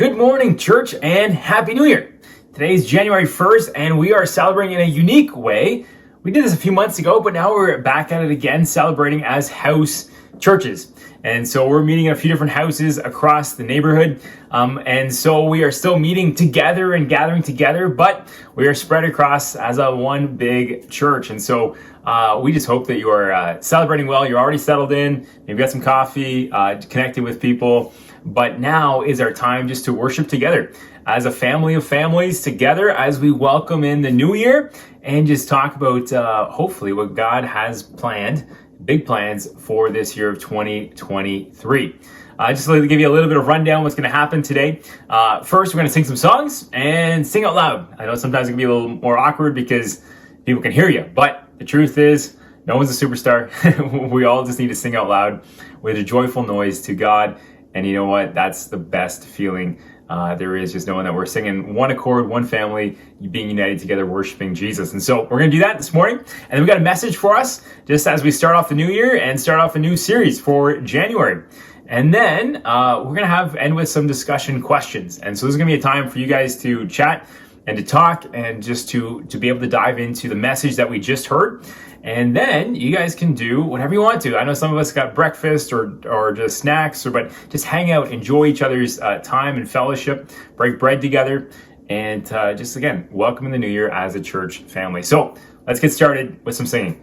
Good morning, church, and Happy New Year. Today is January 1st, and we are celebrating in a unique way. We did this a few months ago, but now we're back at it again, celebrating as house churches. And so we're meeting in a few different houses across the neighborhood. And so we are still meeting together and gathering together, but we are spread across as a one big church. And so we just hope that you are celebrating well. You're already settled in, maybe got some coffee, connected with people. But now is our time just to worship together as a family of families together as we welcome in the new year and just talk about hopefully what God has planned, big plans for this year of 2023. Just to give you a little bit of rundown what's going to happen today. First, we're going to sing some songs and sing out loud. I know sometimes it can be a little more awkward because people can hear you, but the truth is no one's a superstar. We all just need to sing out loud with a joyful noise to God. And you know what? That's the best feeling there is, just knowing that we're singing one accord, one family, being united together, worshiping Jesus. And so we're going to do that this morning. And then we got a message for us just as we start off the new year and start off a new series for January. And then we're going to end with some discussion questions. And so this is going to be a time for you guys to chat and to talk and just to be able to dive into the message that we just heard. And then you guys can do whatever you want to. I know some of us got breakfast or just snacks, but just hang out, enjoy each other's time and fellowship, break bread together, and just, again, welcome in the new year as a church family. So let's get started with some singing.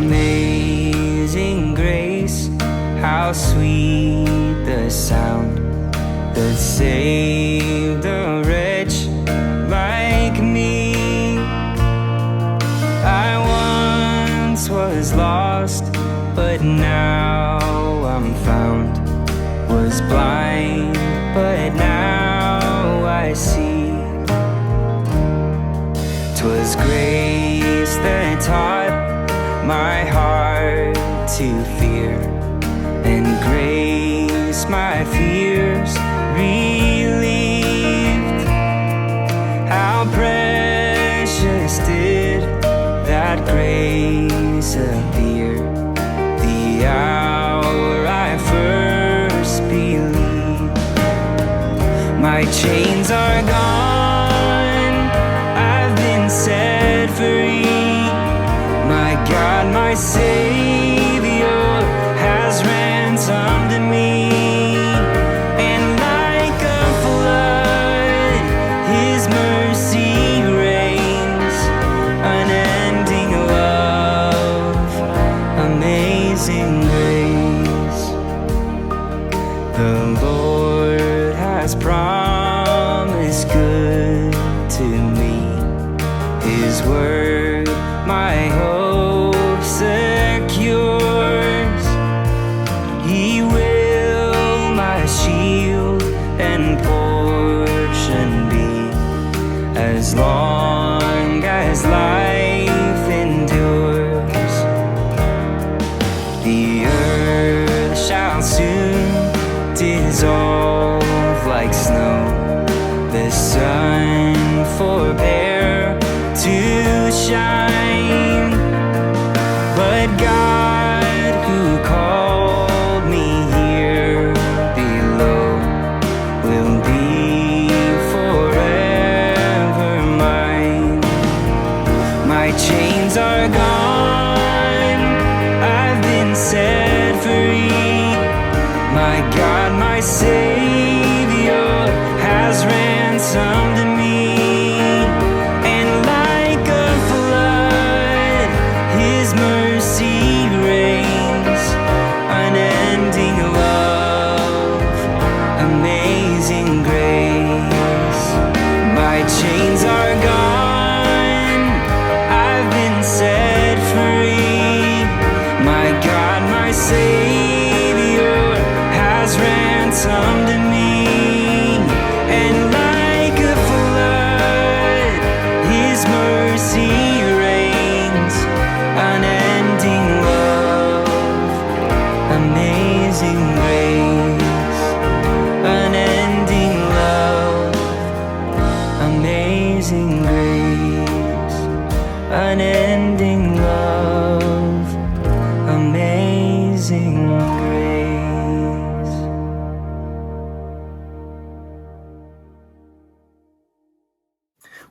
Amazing grace, how sweet the sound that saved a wretch like me. I once was lost, but now I'm found. Was blind, but now I see. 'Twas grace that taught my heart to fear, and grace my fears relieved. How precious did that grace appear the hour I first believed. My chains are gone, I've been set free. My God, my Savior has ransomed me, and like a flood, His mercy reigns, unending love, amazing grace. The Lord has promised good to me, His word my hope secures. He will my shield and portion be, as long as life endures. The earth shall soon dissolve like snow, the sun forbear to shine, but God who called me here below will be forever mine. My chains are gone, I've been set free. My God, my Savior has ransomed me. Chains are gone, I've been set free. My God, my Savior has ransomed me, and like a flood, His mercy reigns, unending love, amazing grace, unending love, amazing grace.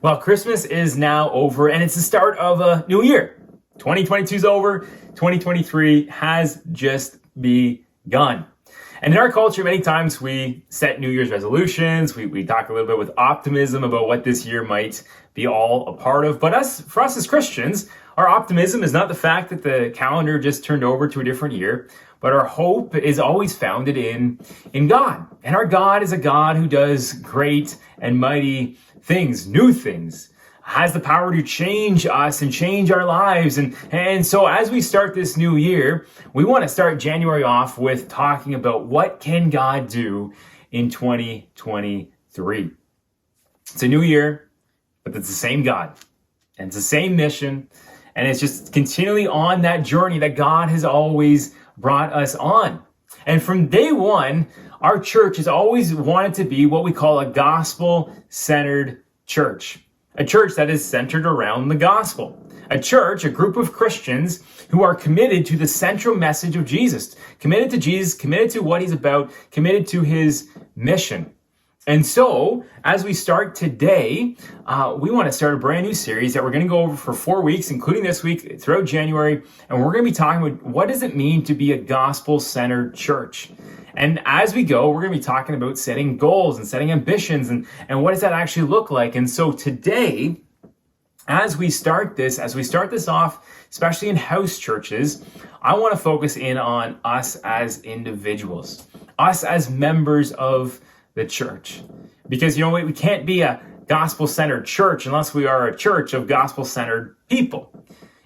Well, Christmas is now over and it's the start of a new year. 2022 is over. 2023 has just begun. And in our culture, many times we set New Year's resolutions. We talk a little bit with optimism about what this year might be all a part of. But for us as Christians, our optimism is not the fact that the calendar just turned over to a different year, but our hope is always founded in God. And our God is a God who does great and mighty things, new things, has the power to change us and change our lives. And so as we start this new year, we want to start January off with talking about what can God do in 2023. It's a new year, but it's the same God and it's the same mission. And it's just continually on that journey that God has always brought us on. And from day one, our church has always wanted to be what we call a gospel-centered church. A church that is centered around the gospel. A church, a group of Christians who are committed to the central message of Jesus. Committed to Jesus, committed to what he's about, committed to his mission. And so, as we start today, we want to start a brand new series that we're going to go over for 4 weeks, including this week, throughout January. And we're going to be talking about what does it mean to be a gospel-centered church. And as we go, we're going to be talking about setting goals and setting ambitions and what does that actually look like. And so today, as we start this off, especially in house churches, I want to focus in on us as individuals, us as members of the church. Because, we can't be a gospel-centered church unless we are a church of gospel-centered people.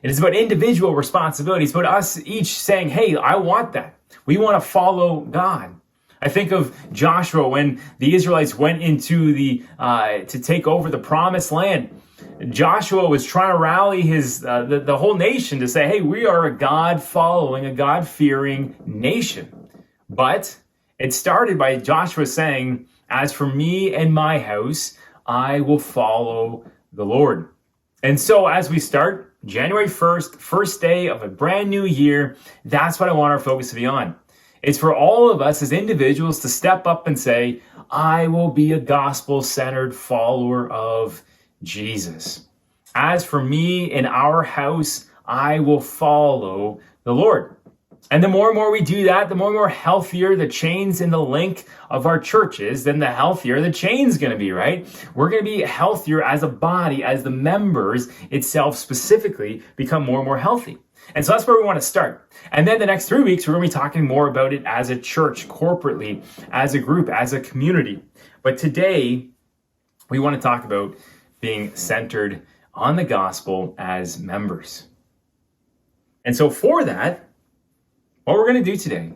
It is about individual responsibilities, but us each saying, hey, I want that. We want to follow God. I think of Joshua when the Israelites went into to take over the promised land. Joshua was trying to rally the whole nation to say, hey, we are a God-following, a God-fearing nation. But it started by Joshua saying, as for me and my house, I will follow the Lord. And so as we start January 1st, first day of a brand new year, that's what I want our focus to be on. It's for all of us as individuals to step up and say, I will be a gospel-centered follower of Jesus. As for me and our house, I will follow the Lord. And the more and more we do that, the more and more healthier the chains and the link of our churches, then the healthier the chain's going to be, right? We're going to be healthier as a body, as the members itself specifically become more and more healthy. And so that's where we want to start. And then the next 3 weeks, we're going to be talking more about it as a church, corporately, as a group, as a community. But today, we want to talk about being centered on the gospel as members. And so for that, what we're going to do today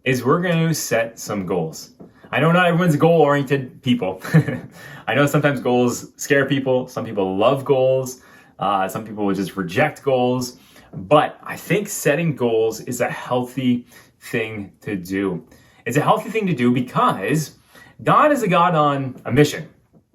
is we're going to set some goals. I know not everyone's goal-oriented people. I know sometimes goals scare people. Some people love goals. Some people will just reject goals. But I think setting goals is a healthy thing to do. It's a healthy thing to do because God is a God on a mission.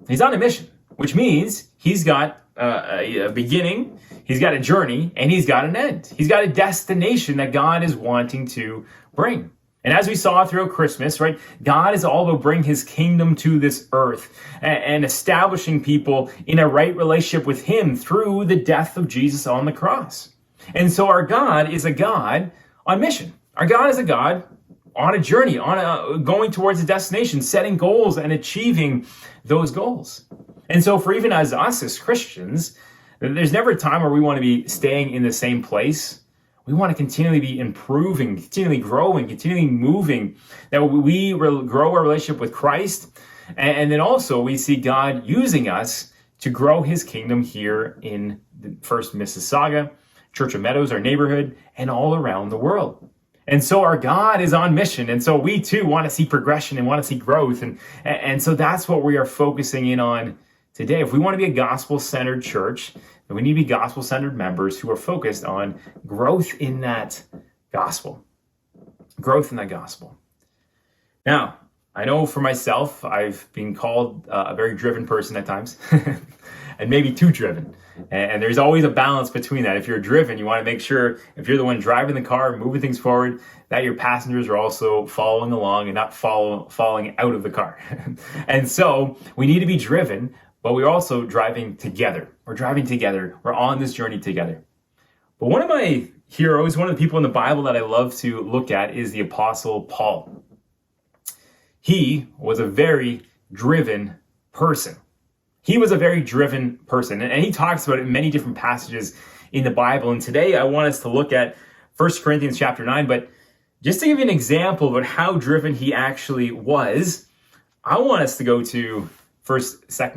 He's on a mission, which means he's got a beginning, he's got a journey, and he's got an end. He's got a destination that God is wanting to bring. And as we saw throughout Christmas, right, God is all about bringing his kingdom to this earth and establishing people in a right relationship with him through the death of Jesus on the cross. And so our God is a God on mission. Our God is a God on a journey, going towards a destination, setting goals and achieving those goals. And so for even as us as Christians, there's never a time where we want to be staying in the same place. We want to continually be improving, continually growing, continually moving, that we grow our relationship with Christ. And then also we see God using us to grow his kingdom here in the First Mississauga, Church of Meadows, our neighborhood, and all around the world. And so our God is on mission. And so we too want to see progression and want to see growth. And so that's what we are focusing in on today. If we want to be a gospel-centered church, then we need to be gospel-centered members who are focused on growth in that gospel. Growth in that gospel. Now, I know for myself, I've been called a very driven person at times. and maybe too driven. And there's always a balance between that. If you're driven, you want to make sure if you're the one driving the car, moving things forward, that your passengers are also following along and not falling out of the car. And so we need to be driven, but we're also driving together. We're driving together. We're on this journey together. But one of my heroes, one of the people in the Bible that I love to look at is the Apostle Paul. He was a very driven person. He was a very driven person, and he talks about it in many different passages in the Bible. And today I want us to look at 1 Corinthians chapter 9, but just to give you an example of how driven he actually was, I want us to go to 2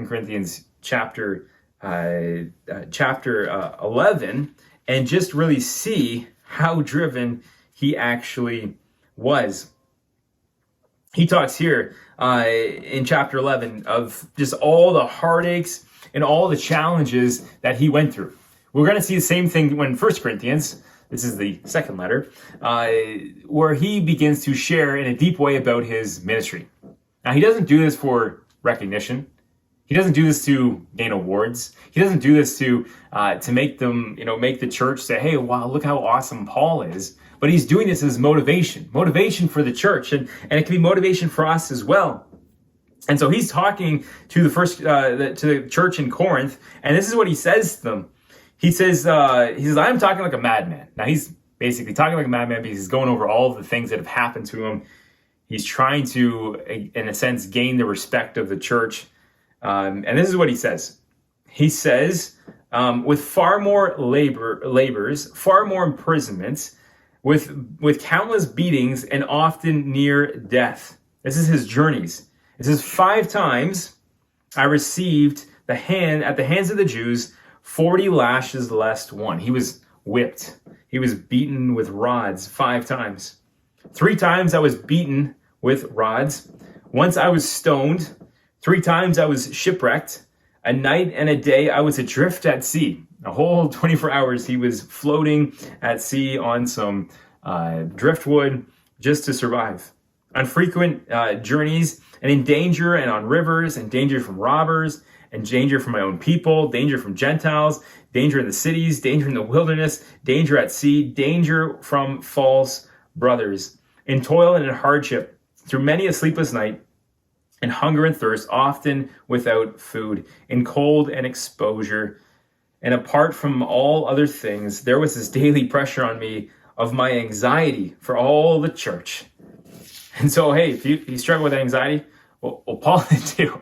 Corinthians chapter 11 and just really see how driven he actually was. He talks here in chapter 11 of just all the heartaches and all the challenges that he went through. We're going to see the same thing when 1 Corinthians, this is the second letter, where he begins to share in a deep way about his ministry. Now, he doesn't do this for recognition. He doesn't do this to gain awards. He doesn't do this to make them, make the church say, hey, wow, look how awesome Paul is. But he's doing this as motivation for the church, and it can be motivation for us as well. And so he's talking to the church in Corinth, and this is what he says to them. He says, I'm talking like a madman. Now he's basically talking like a madman because he's going over all of the things that have happened to him. He's trying to, in a sense, gain the respect of the church. And this is what he says. He says, with far more labors, far more imprisonments, with countless beatings and often near death. This is his journeys. It says 5 times I received at the hands of the Jews 40 lashes less one. He was whipped. He was beaten with rods 5 times. 3 times I was beaten with rods. Once I was stoned. 3 times I was shipwrecked. A night and a day I was adrift at sea. A whole 24 hours he was floating at sea on some driftwood just to survive. On frequent journeys and in danger and on rivers and danger from robbers and danger from my own people, danger from Gentiles, danger in the cities, danger in the wilderness, danger at sea, danger from false brothers. In toil and in hardship, through many a sleepless night, in hunger and thirst, often without food, in cold and exposure. And apart from all other things, there was this daily pressure on me of my anxiety for all the church. And so, hey, if you struggle with anxiety, well, Paul did too.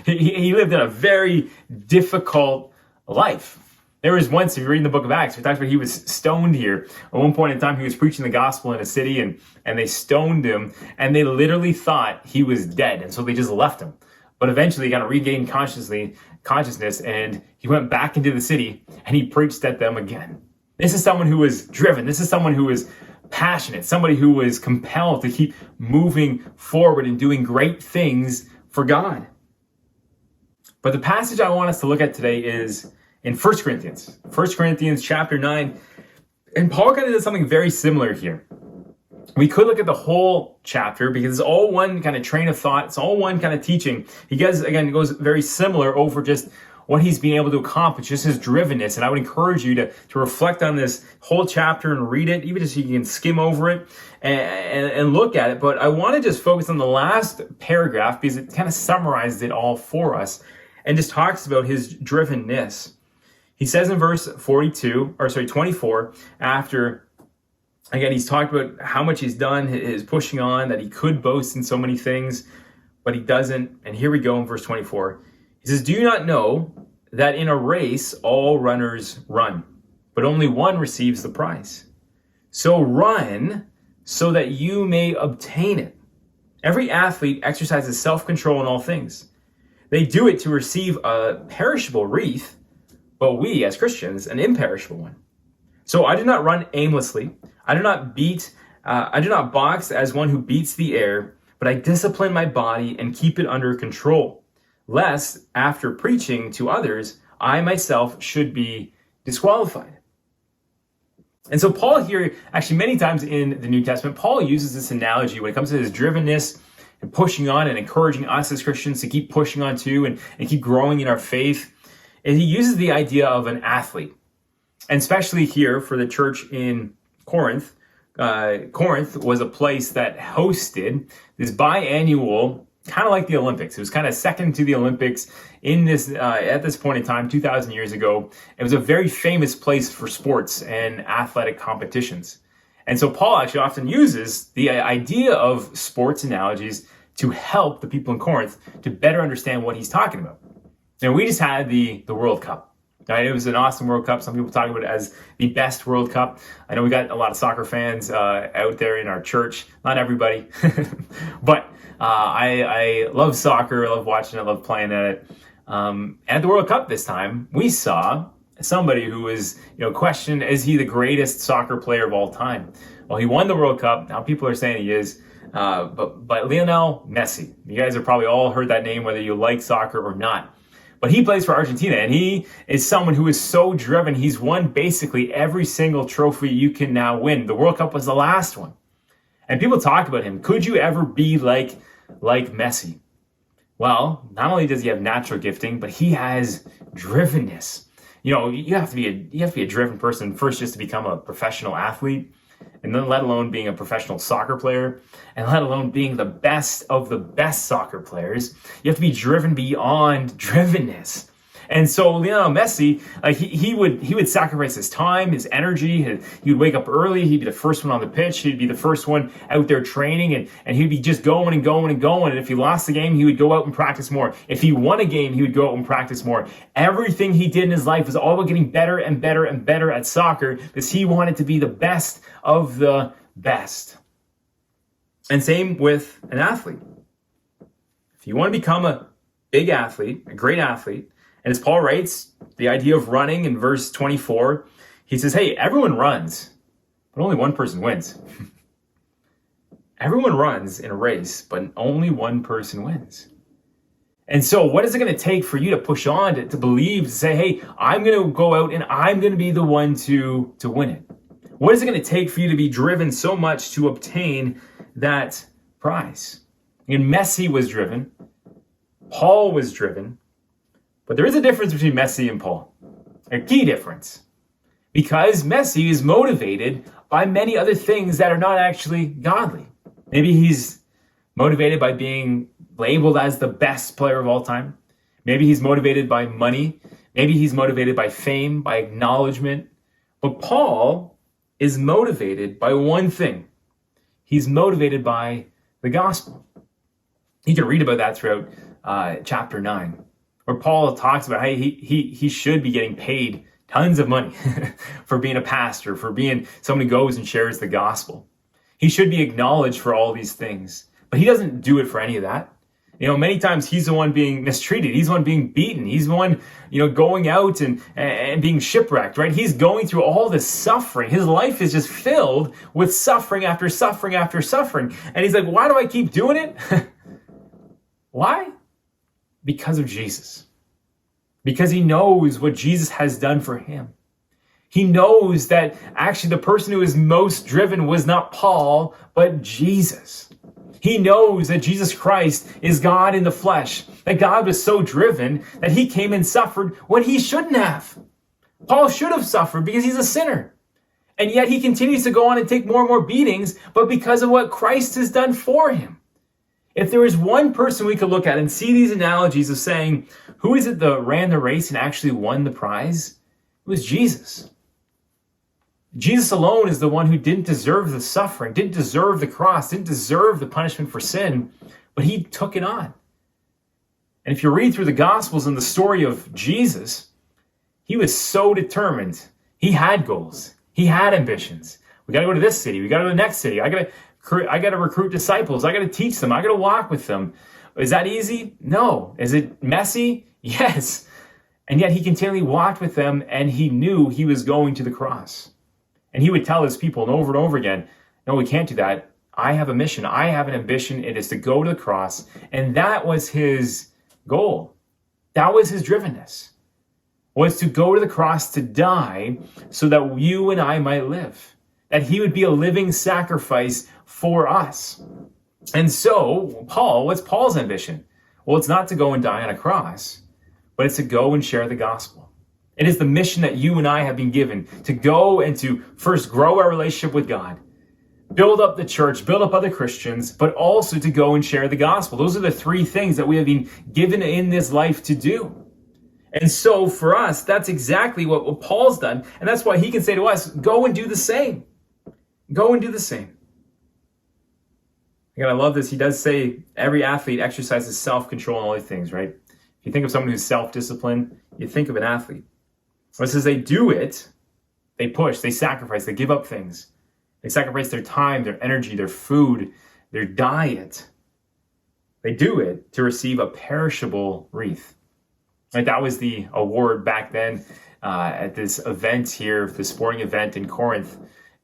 He lived in a very difficult life. There was once, if you read in the book of Acts, we talked about he was stoned here. At one point in time, he was preaching the gospel in a city, and they stoned him, and they literally thought he was dead, and so they just left him. But eventually he kind of regained consciousness, and he went back into the city, and he preached at them again. This is someone who was driven. This is someone who was passionate, somebody who was compelled to keep moving forward and doing great things for God. But the passage I want us to look at today is in 1 Corinthians chapter 9. And Paul kind of does something very similar here. We could look at the whole chapter because it's all one kind of train of thought. It's all one kind of teaching. He goes very similar over just what he's been able to accomplish, just his drivenness. And I would encourage you to reflect on this whole chapter and read it, even just so you can skim over it and look at it. But I want to just focus on the last paragraph because it kind of summarized it all for us and just talks about his drivenness. He says in verse 24, after, again, he's talked about how much he's done, his pushing on, that he could boast in so many things, but he doesn't. And here we go in verse 24. He says, do you not know that in a race all runners run, but only one receives the prize? So run so that you may obtain it. Every athlete exercises self-control in all things. They do it to receive a perishable wreath, but we as Christians, an imperishable one. So I do not run aimlessly. I do not box as one who beats the air, but I discipline my body and keep it under control, lest after preaching to others, I myself should be disqualified. And so Paul here, actually many times in the New Testament, Paul uses this analogy when it comes to his drivenness and pushing on and encouraging us as Christians to keep pushing on too and keep growing in our faith. is he uses the idea of an athlete. And especially here for the church in Corinth, Corinth was a place that hosted this biannual, kind of like the Olympics. It was kind of second to the Olympics in this at this point in time, 2,000 years ago. It was a very famous place for sports and athletic competitions. And so Paul actually often uses the idea of sports analogies to help the people in Corinth to better understand what he's talking about. And we just had the World Cup. Right? It was an awesome World Cup. Some people talk about it as the best World Cup. I know we got a lot of soccer fans out there in our church. Not everybody, but I love soccer. I love watching it. I love playing at it. At the World Cup this time, we saw somebody who was, questioned, is he the greatest soccer player of all time? Well, he won the World Cup. Now people are saying he is. But Lionel Messi, you guys have probably all heard that name, whether you like soccer or not. But he plays for Argentina, and he is someone who is so driven. He's won basically every single trophy you can now win. The World Cup was the last one. And people talk about him. Could you ever be like Messi? Well, not only does he have natural gifting, but he has drivenness. You have to be a driven person first just to become a professional athlete, and then let alone being a professional soccer player, and let alone being the best of the best soccer players. You have to be driven beyond drivenness. And so Lionel Messi, he would sacrifice his time, his energy. He would wake up early. He'd be the first one on the pitch. He'd be the first one out there training, and he'd be just going and going and going. And if he lost the game, he would go out and practice more. If he won a game, he would go out and practice more. Everything he did in his life was all about getting better and better and better at soccer, because he wanted to be the best of the best. And same with an athlete. If you want to become a big athlete, a great athlete, and as Paul writes, the idea of running in verse 24, he says, hey, everyone runs, but only one person wins. Everyone runs in a race, but only one person wins. And so what is it going to take for you to push on, to believe, to say, hey, I'm going to go out and I'm going to be the one to win it? What is it going to take for you to be driven so much to obtain that prize? And Messi was driven. Paul was driven. But there is a difference between Messi and Paul. A key difference. Because Messi is motivated by many other things that are not actually godly. Maybe he's motivated by being labeled as the best player of all time. Maybe he's motivated by money. Maybe he's motivated by fame, by acknowledgement. But Paul is motivated by one thing. He's motivated by the gospel. You can read about that throughout chapter 9. Where Paul talks about how he should be getting paid tons of money for being a pastor, for being someone who goes and shares the gospel. He should be acknowledged for all these things, but he doesn't do it for any of that. Many times he's the one being mistreated. He's the one being beaten. He's the one, going out and being shipwrecked, right? He's going through all this suffering. His life is just filled with suffering after suffering after suffering. And he's like, why do I keep doing it? Why? Because of Jesus. Because he knows what Jesus has done for him. He knows that actually the person who is most driven was not Paul, but Jesus. He knows that Jesus Christ is God in the flesh, that God was so driven that he came and suffered when he shouldn't have. Paul should have suffered because he's a sinner. And yet he continues to go on and take more and more beatings, but because of what Christ has done for him. If there is one person we could look at and see these analogies of saying, who is it that ran the race and actually won the prize? It was Jesus. Jesus alone is the one who didn't deserve the suffering, didn't deserve the cross, didn't deserve the punishment for sin, but he took it on. And if you read through the Gospels and the story of Jesus, he was so determined. He had goals. He had ambitions. We got to go to this city. We got to go to the next city. I got to recruit disciples. I got to teach them. I got to walk with them. Is that easy? No. Is it messy? Yes. And yet he continually walked with them, and he knew he was going to the cross. And he would tell his people over and over again, no, we can't do that. I have a mission. I have an ambition. It is to go to the cross. And that was his goal. That was his drivenness, was to go to the cross to die so that you and I might live, that he would be a living sacrifice for us. And so, what's Paul's ambition? Well, it's not to go and die on a cross, but it's to go and share the gospel. It is the mission that you and I have been given, to go and to first grow our relationship with God, build up the church, build up other Christians, but also to go and share the gospel. Those are the three things that we have been given in this life to do. And so for us, that's exactly what Paul's done. And that's why he can say to us, go and do the same. Go and do the same. Again, I love this. He does say every athlete exercises self-control in all these things, right? If you think of someone who's self-disciplined, you think of an athlete. It says they do it, they push, they sacrifice, they give up things. They sacrifice their time, their energy, their food, their diet. They do it to receive a perishable wreath. Right, that was the award back then at this event here, this sporting event in Corinth.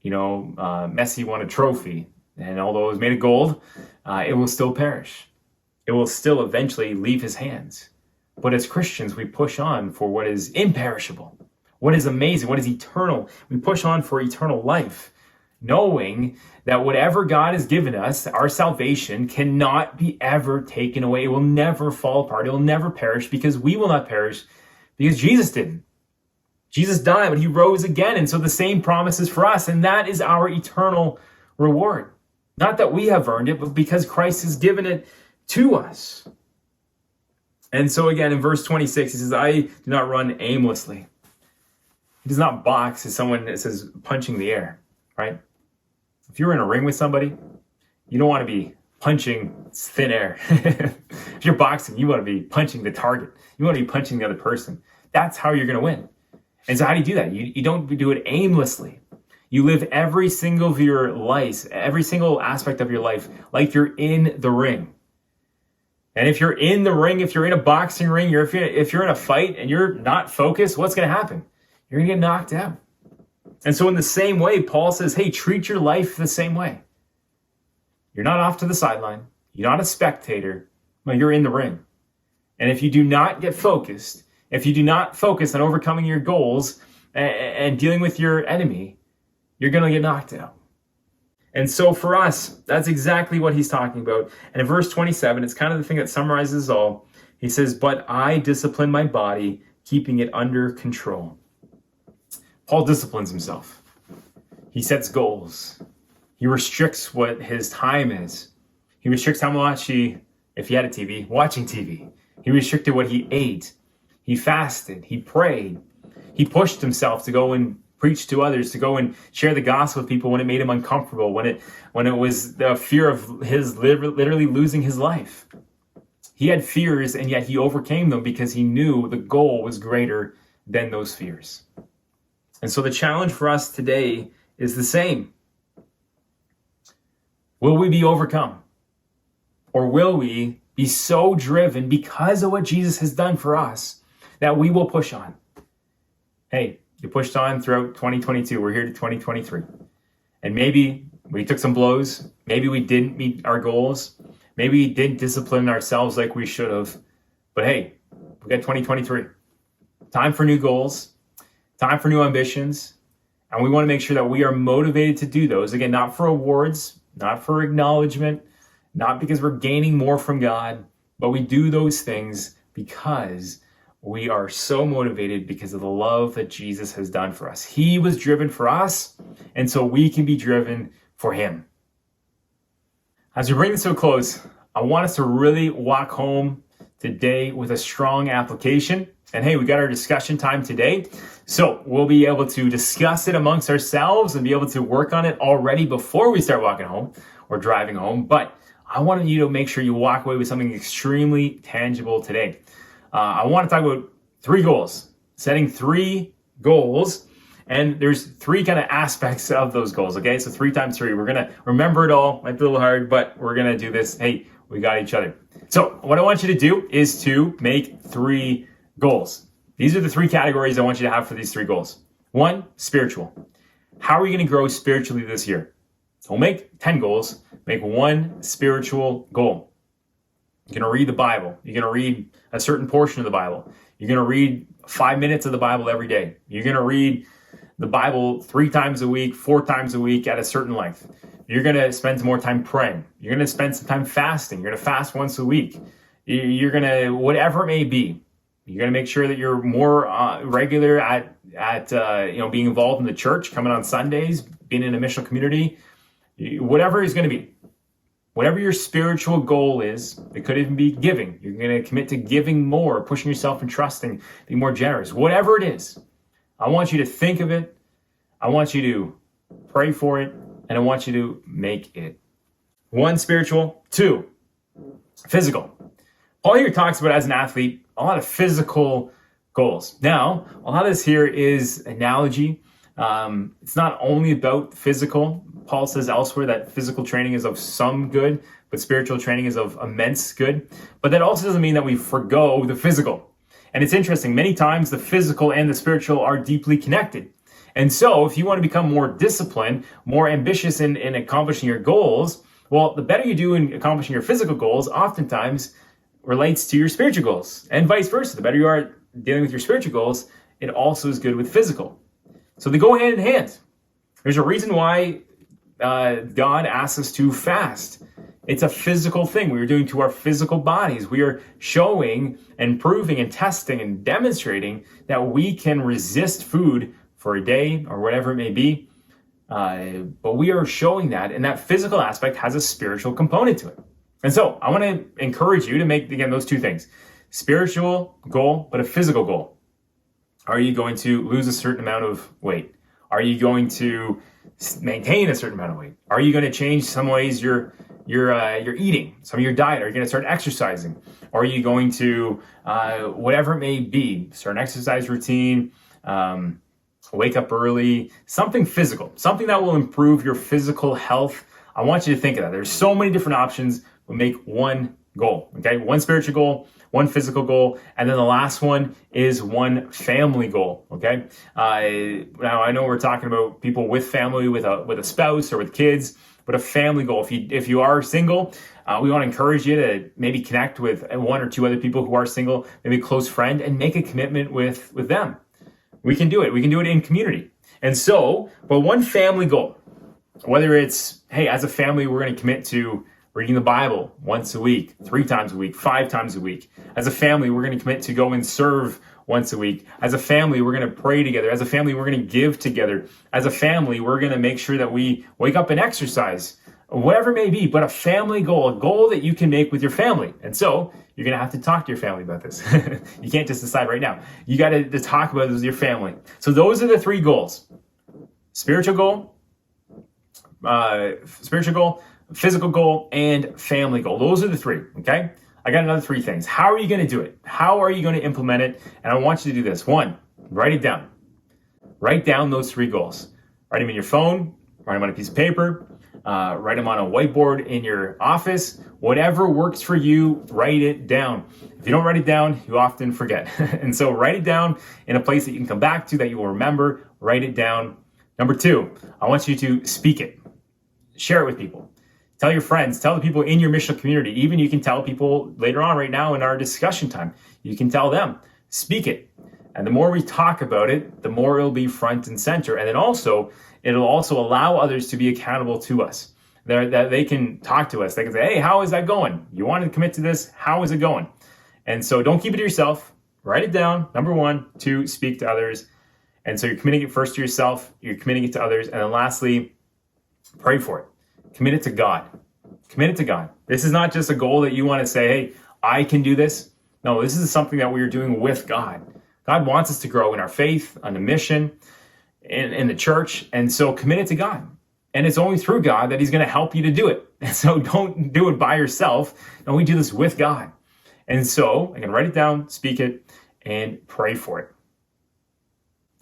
Messi won a trophy, and although it was made of gold, it will still perish. It will still eventually leave his hands. But as Christians, we push on for what is imperishable, what is amazing, what is eternal. We push on for eternal life, knowing that whatever God has given us, our salvation, cannot be ever taken away. It will never fall apart. It will never perish, because we will not perish, because Jesus didn't. Jesus died, but he rose again. And so the same promise is for us. And that is our eternal reward. Not that we have earned it, but because Christ has given it to us. And so again, in verse 26, he says, I do not run aimlessly. He does not box as someone that says punching the air, right? If you're in a ring with somebody, you don't want to be punching thin air. If you're boxing, you want to be punching the target. You want to be punching the other person. That's how you're going to win. And so how do you do that? You don't do it aimlessly. You live every single of your life, every single aspect of your life, like you're in the ring. And if you're in the ring, if you're in a boxing ring, if you're in a fight and you're not focused, what's going to happen? You're going to get knocked out. And so in the same way, Paul says, hey, treat your life the same way. You're not off to the sideline. You're not a spectator, but you're in the ring. And if you do not get focused, if you do not focus on overcoming your goals and dealing with your enemy, you're going to get knocked out. And so for us, that's exactly what he's talking about. And in verse 27, it's kind of the thing that summarizes all. He says, but I discipline my body, keeping it under control. Paul disciplines himself. He sets goals. He restricts what his time is. He restricts how much if he had a TV, watching TV. He restricted what he ate. He fasted. He prayed. He pushed himself to go and preach to others, to go and share the gospel with people when it made him uncomfortable, when it was the fear of his literally losing his life. He had fears, and yet he overcame them because he knew the goal was greater than those fears. And so the challenge for us today is the same. Will we be overcome? Or will we be so driven because of what Jesus has done for us that we will push on? Hey, you pushed on throughout 2022. We're here to 2023. And maybe we took some blows. Maybe we didn't meet our goals. Maybe we didn't discipline ourselves like we should have. But hey, we got 2023. Time for new goals. Time for new ambitions. And we want to make sure that we are motivated to do those. Again, not for awards, not for acknowledgement, not because we're gaining more from God, but we do those things because we are so motivated because of the love that Jesus has done for us. He was driven for us, and so we can be driven for him. As we bring this to a close, I want us to really walk home today with a strong application. And hey, we got our discussion time today. So we'll be able to discuss it amongst ourselves and be able to work on it already before we start walking home or driving home. But I want you to make sure you walk away with something extremely tangible today. I want to talk about 3 goals, setting 3 goals. And there's 3 kind of aspects of those goals, okay? So 3 times 3. We're going to remember it all. Might be a little hard, but we're going to do this. Hey, we got each other. So what I want you to do is to make 3 goals. These are the 3 categories I want you to have for these 3 goals. 1, spiritual. How are you going to grow spiritually this year? Don't make 10 goals. Make 1 spiritual goal. You're going to read the Bible. You're going to read a certain portion of the Bible. You're going to read 5 minutes of the Bible every day. You're going to read the Bible 3 times a week, 4 times a week at a certain length. You're going to spend some more time praying. You're going to spend some time fasting. You're going to fast once a week. You're going to, whatever it may be, You're going to make sure that you're more regular at being involved in the church, coming on Sundays, being in a missional community, whatever is going to be. Whatever your spiritual goal is, it could even be giving. You're going to commit to giving more, pushing yourself and trusting, being more generous. Whatever it is, I want you to think of it. I want you to pray for it. And I want you to make it. 1, spiritual. 2, physical. Paul here talks about, as an athlete, a lot of physical goals. Now, a lot of this here is analogy. It's not only about physical. Paul says elsewhere that physical training is of some good, but spiritual training is of immense good. But that also doesn't mean that we forgo the physical. And it's interesting, many times the physical and the spiritual are deeply connected. And so if you want to become more disciplined, more ambitious in accomplishing your goals, well, the better you do in accomplishing your physical goals oftentimes relates to your spiritual goals, and vice versa. The better you are dealing with your spiritual goals, it also is good with physical. So they go hand in hand. There's a reason why God asks us to fast. It's a physical thing we are doing to our physical bodies. We are showing and proving and testing and demonstrating that we can resist food for a day or whatever it may be. But we are showing that, and that physical aspect has a spiritual component to it. And so I want to encourage you to make, again, those two things. Spiritual goal, but a physical goal. Are you going to lose a certain amount of weight? Are you going to maintain a certain amount of weight? Are you going to change some ways you're eating, some of your diet? Are you going to start exercising? Or are you going to, whatever it may be, start an exercise routine, wake up early, something physical, something that will improve your physical health. I want you to think of that. There's so many different options, but make one goal, okay? One spiritual goal, one physical goal, and then the last one is one family goal, okay? Now, I know we're talking about people with family, with a spouse or with kids, but a family goal. If you are single, we want to encourage you to maybe connect with 1 or 2 other people who are single, maybe a close friend, and make a commitment with them. We can do it. We can do it in community. And so, but one family goal, whether it's, hey, as a family, we're going to commit to reading the Bible once a week, 3 times a week, 5 times a week. As a family, we're going to commit to go and serve once a week. As a family, we're going to pray together. As a family, we're going to give together. As a family, we're going to make sure that we wake up and exercise, whatever it may be, but a family goal, a goal that you can make with your family. And so you're going to have to talk to your family about this. You can't just decide right now. You got to talk about it with your family. So those are the 3 goals. Spiritual goal, physical goal, and family goal. Those are the 3, okay? I got another 3 things. How are you going to do it? How are you going to implement it? And I want you to do this. 1, write it down. Write down those 3 goals. Write them in your phone, write them on a piece of paper, write them on a whiteboard in your office. Whatever works for you, write it down. If you don't write it down, you often forget. And so write it down in a place that you can come back to, that you will remember. Write it down. Number 2, I want you to speak it. Share it with people. Tell your friends, tell the people in your missional community. Even you can tell people later on right now in our discussion time. You can tell them. Speak it. And the more we talk about it, the more it'll be front and center. And then also, it'll also allow others to be accountable to us. That they can talk to us. They can say, hey, how is that going? You want to commit to this? How is it going? And so don't keep it to yourself. Write it down. Number 1. 2, speak to others. And so you're committing it first to yourself. You're committing it to others. And then lastly, pray for it. Commit it to God. Commit it to God. This is not just a goal that you want to say, hey, I can do this. No, this is something that we are doing with God. God wants us to grow in our faith, on the mission, in the church. And so commit it to God. And it's only through God that he's going to help you to do it. And so don't do it by yourself. No, we do this with God. And so, again, write it down, speak it, and pray for it.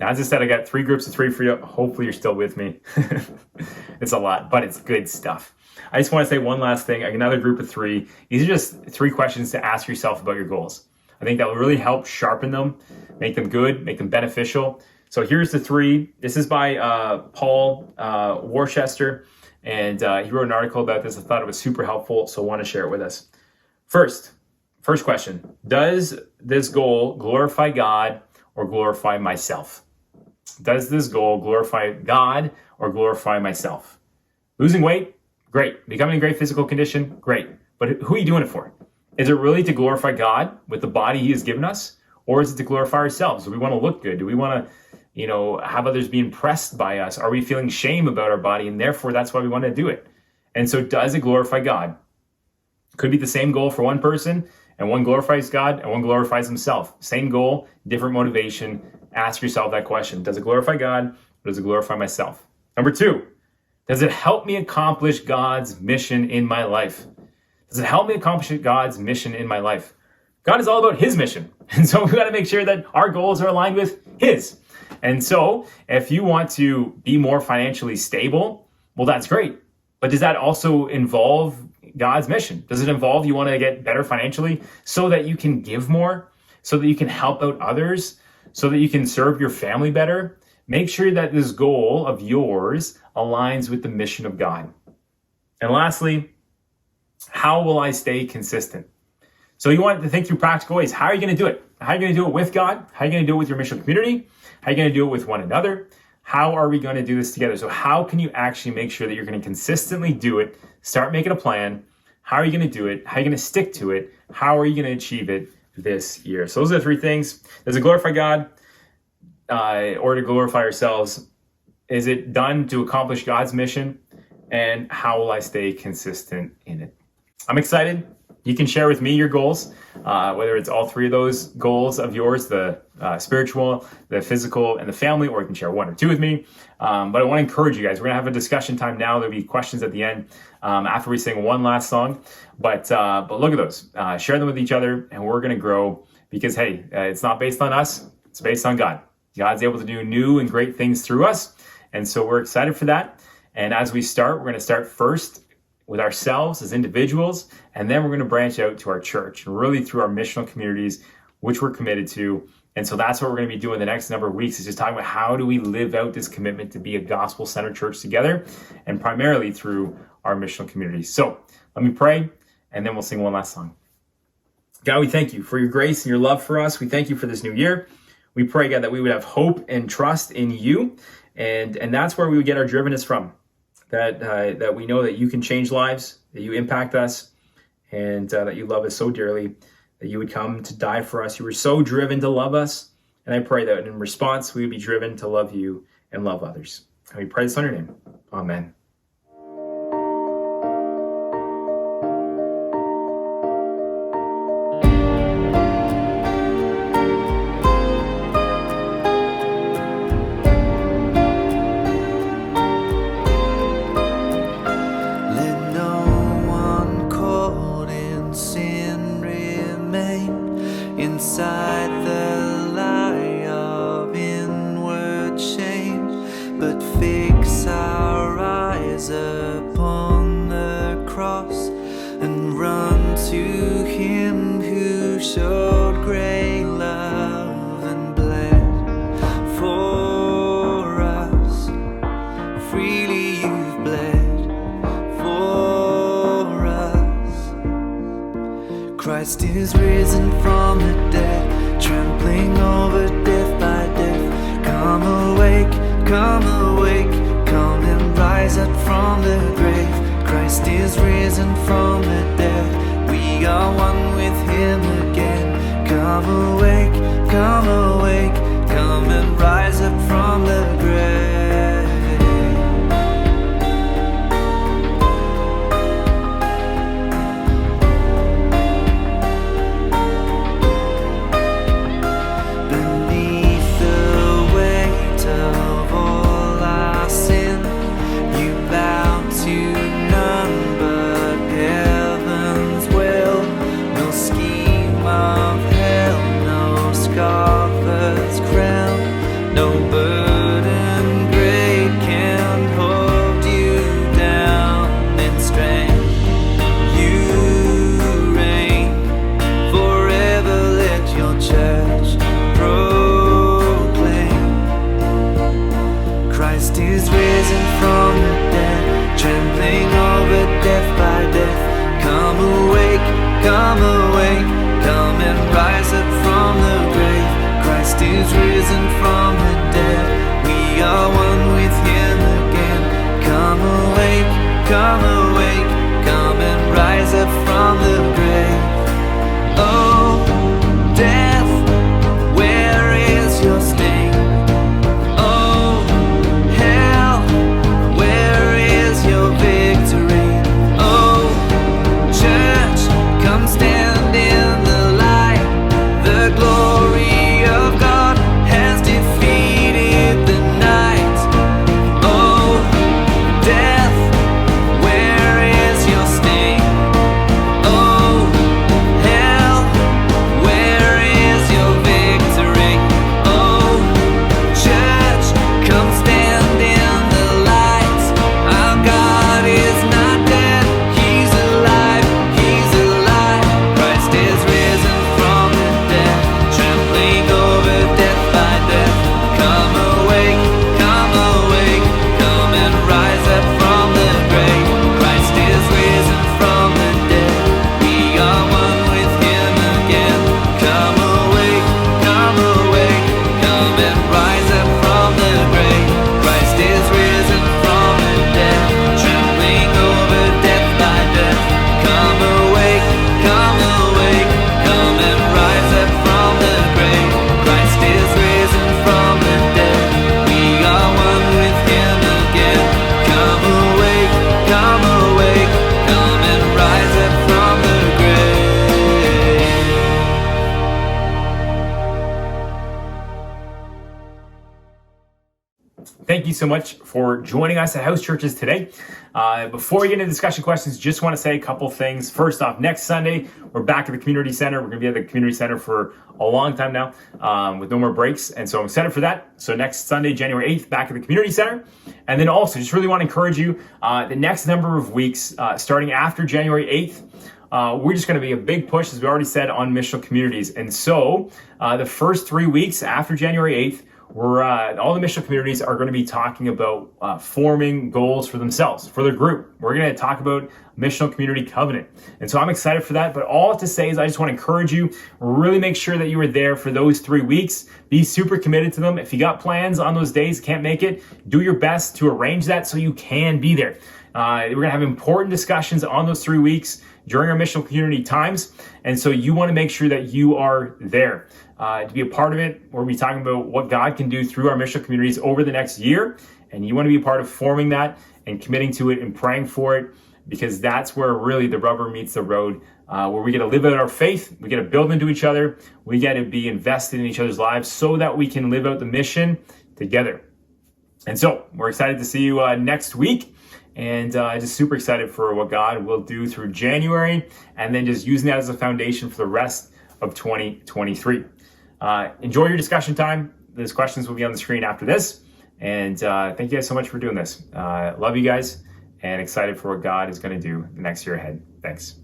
Now, as I said, I got 3 groups of 3 for you. Hopefully you're still with me. It's a lot, but it's good stuff. I just want to say one last thing, another group of 3. These are just 3 questions to ask yourself about your goals. I think that will really help sharpen them, make them good, make them beneficial. So here's the 3. This is by Paul Worcester, and he wrote an article about this. I thought it was super helpful, so I want to share it with us. First question, does this goal glorify God or glorify myself? Does this goal glorify God or glorify myself? Losing weight? Great. Becoming in great physical condition? Great. But who are you doing it for? Is it really to glorify God with the body he has given us? Or is it to glorify ourselves? Do we want to look good? Do we want to, have others be impressed by us? Are we feeling shame about our body? And therefore, that's why we want to do it. And so does it glorify God? Could be the same goal for one person, and one glorifies God and one glorifies himself. Same goal, different motivation. Ask yourself that question. Does it glorify God or does it glorify myself? Number 2, does it help me accomplish God's mission in my life? Does it help me accomplish God's mission in my life? God is all about his mission. And so we've got to make sure that our goals are aligned with his. And so if you want to be more financially stable, well, that's great. But does that also involve God's mission? Does it involve you want to get better financially so that you can give more, so that you can help out others, so that you can serve your family better? Make sure that this goal of yours aligns with the mission of God. And lastly, how will I stay consistent? So you want to think through practical ways. How are you going to do it? How are you going to do it with God? How are you going to do it with your missional community? How are you going to do it with one another? How are we going to do this together? So how can you actually make sure that you're going to consistently do it? Start making a plan. How are you going to do it? How are you going to stick to it? How are you going to achieve it this year? So those are the 3 things. Does it glorify God or to glorify ourselves? Is it done to accomplish God's mission? And how will I stay consistent in it? I'm excited. You can share with me your goals, whether it's all 3 of those goals of yours, the spiritual, the physical, and the family, or you can share 1 or 2 with me. But I want to encourage you guys. We're going to have a discussion time now. There'll be questions at the end after we sing one last song. But look at those. Share them with each other, and we're going to grow because, hey, it's not based on us. It's based on God. God's able to do new and great things through us. And so we're excited for that. And as we start, we're going to start first with ourselves as individuals, and then we're going to branch out to our church and really through our missional communities, which we're committed to. And so that's what we're going to be doing the next number of weeks, is just talking about how do we live out this commitment to be a gospel-centered church together, and primarily through our missional communities. So let me pray, and then we'll sing one last song. God, we thank you for your grace and your love for us. We thank you for this new year. We pray, God, that we would have hope and trust in you, and that's where we would get our drivenness from. That we know that you can change lives, that you impact us, and that you love us so dearly, that you would come to die for us. You were so driven to love us. And I pray that in response, we would be driven to love you and love others. And we pray this in your name. Amen. Inside the lie of inward change, but fix our eyes upon the cross and run to him who showed great love and bled for us. Freely you've bled for us. Christ is risen from the dead, trampling over death by death. Come awake, come and rise up from the grave. Christ is risen from the dead, we are one with him again. Come awake, come and rise up from the grave. Come and rise up from the grave. Christ is risen from the dead, we are one with him again. Come and rise up from the grave. Oh, death, you so much for joining us at House Churches today. Before we get into discussion questions, just want to say a couple things. First off, next Sunday, we're back at the community center. We're going to be at the community center for a long time now with no more breaks. And so I'm excited for that. So next Sunday, January 8th, back at the community center. And then also, just really want to encourage you, the next number of weeks, starting after January 8th, we're just going to be a big push, as we already said, on missional communities. And so the first 3 weeks after January 8th, all the missional communities are going to be talking about forming goals for themselves, for their group. We're going to talk about missional community covenant. And so I'm excited for that. But all to say is I just want to encourage you, really make sure that you are there for those 3 weeks. Be super committed to them. If you got plans on those days, can't make it, do your best to arrange that so you can be there. We're going to have important discussions on those 3 weeks during our missional community times. And so you want to make sure that you are there to be a part of it. We'll be talking about what God can do through our missional communities over the next year. And you want to be a part of forming that and committing to it and praying for it, because that's where really the rubber meets the road, where we get to live out our faith, we get to build into each other, we get to be invested in each other's lives so that we can live out the mission together. And so we're excited to see you next week. And just super excited for what God will do through January, and then just using that as a foundation for the rest of 2023. Enjoy your discussion time. Those questions will be on the screen after this. And thank you guys so much for doing this. Love you guys, and excited for what God is going to do the next year ahead. Thanks.